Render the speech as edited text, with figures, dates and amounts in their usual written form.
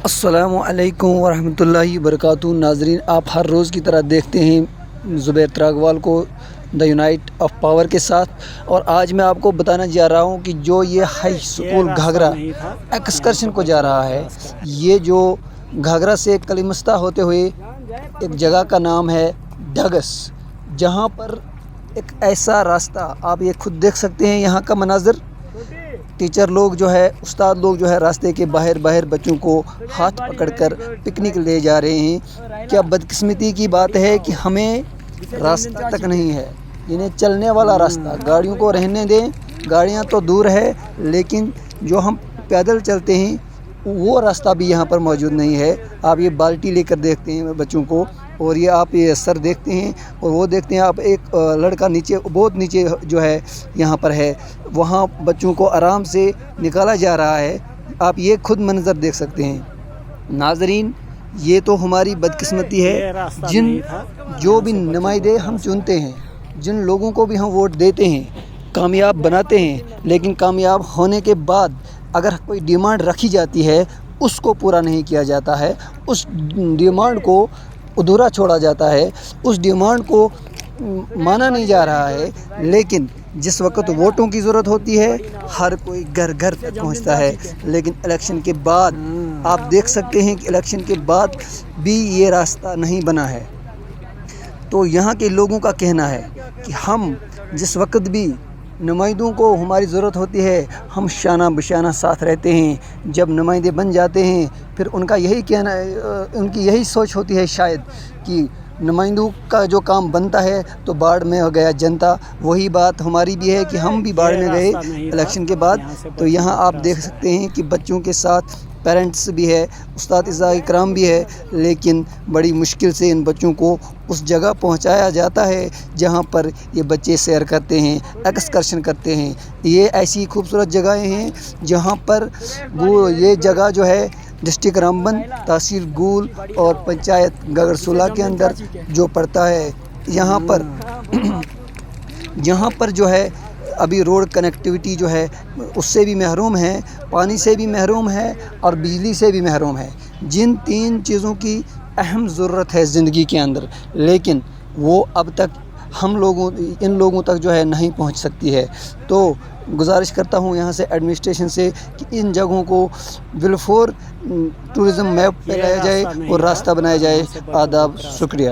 السلام علیکم ورحمۃ اللہ وبرکاتہ۔ ناظرین، آپ ہر روز کی طرح دیکھتے ہیں زبیر تراغوال کو دا یونائٹ آف پاور کے ساتھ، اور آج میں آپ کو بتانا جا رہا ہوں کہ جو یہ ہائی سکول گھاگرا ایکسکرشن کو جا رہا ہے، یہ جو گھاگرا سے کلیمستہ ہوتے ہوئے ایک جگہ کا نام ہے ڈگس، جہاں پر ایک ایسا راستہ آپ یہ خود دیکھ سکتے ہیں۔ یہاں کا مناظر، ٹیچر لوگ جو ہے، استاد لوگ جو ہے، راستے کے باہر بچوں کو ہاتھ پکڑ کر پکنک لے جا رہے ہیں۔ کیا بدقسمتی کی بات ہے کہ ہمیں راستہ تک نہیں ہے، یعنی چلنے والا راستہ، گاڑیوں کو رہنے دیں، گاڑیاں تو دور ہے، لیکن جو ہم پیدل چلتے ہیں وہ راستہ بھی یہاں پر موجود نہیں ہے۔ آپ یہ بالٹی لے کر دیکھتے ہیں بچوں کو، اور یہ آپ یہ سر دیکھتے ہیں، اور وہ دیکھتے ہیں آپ ایک لڑکا نیچے، بہت نیچے جو ہے یہاں پر ہے، وہاں بچوں کو آرام سے نکالا جا رہا ہے۔ آپ یہ خود منظر دیکھ سکتے ہیں۔ ناظرین، یہ تو ہماری بدقسمتی ہے، جو بھی نمائندے ہم چنتے ہیں، جن لوگوں کو بھی ہم ووٹ دیتے ہیں، کامیاب بناتے ہیں، لیکن کامیاب ہونے کے بعد اگر کوئی ڈیمانڈ رکھی جاتی ہے اس کو پورا نہیں کیا جاتا ہے، اس ڈیمانڈ کو ادھورا چھوڑا جاتا ہے، اس ڈیمانڈ کو مانا نہیں جا رہا ہے۔ لیکن جس وقت ووٹوں کی ضرورت ہوتی ہے ہر کوئی گھر تک پہنچتا ہے، لیکن الیکشن کے بعد آپ دیکھ سکتے ہیں کہ الیکشن کے بعد بھی یہ راستہ نہیں بنا ہے۔ تو یہاں کے لوگوں کا کہنا ہے کہ ہم جس وقت بھی نمائندوں کو ہماری ضرورت ہوتی ہے ہم شانہ بشانہ ساتھ رہتے ہیں، جب نمائندے بن جاتے ہیں پھر ان کا یہی کہنا ہے، ان کی یہی سوچ ہوتی ہے شاید کہ نمائندوں کا جو کام بنتا ہے تو باڑ میں ہو گیا جنتا۔ وہی بات ہماری بھی ہے کہ ہم بھی باڑ میں گئے الیکشن کے بعد۔ تو یہاں آپ دیکھ سکتے ہیں کہ بچوں کے ساتھ پیرنٹس بھی ہے، اساتذہ کرام بھی ہے، لیکن بڑی مشکل سے ان بچوں کو اس جگہ پہنچایا جاتا ہے جہاں پر یہ بچے سیر کرتے ہیں، ایکسکرشن کرتے ہیں۔ یہ ایسی خوبصورت جگہیں ہیں جہاں پر یہ جگہ جو ہے ڈسٹرکٹ رامبن، تحصیل گول اور پنچایت گگرسولہ کے اندر جو پڑتا ہے، جہاں پر جو ہے ابھی روڈ کنیکٹیویٹی جو ہے اس سے بھی محروم ہے، پانی سے بھی محروم ہے اور بجلی سے بھی محروم ہے، جن تین چیزوں کی اہم ضرورت ہے زندگی کے اندر، لیکن وہ اب تک ان لوگوں تک جو ہے نہیں پہنچ سکتی ہے۔ تو گزارش کرتا ہوں یہاں سے ایڈمنسٹریشن سے کہ ان جگہوں کو بالفور ٹورزم میپ پہ لایا جائے اور راستہ بنایا جائے۔ آداب، شکریہ۔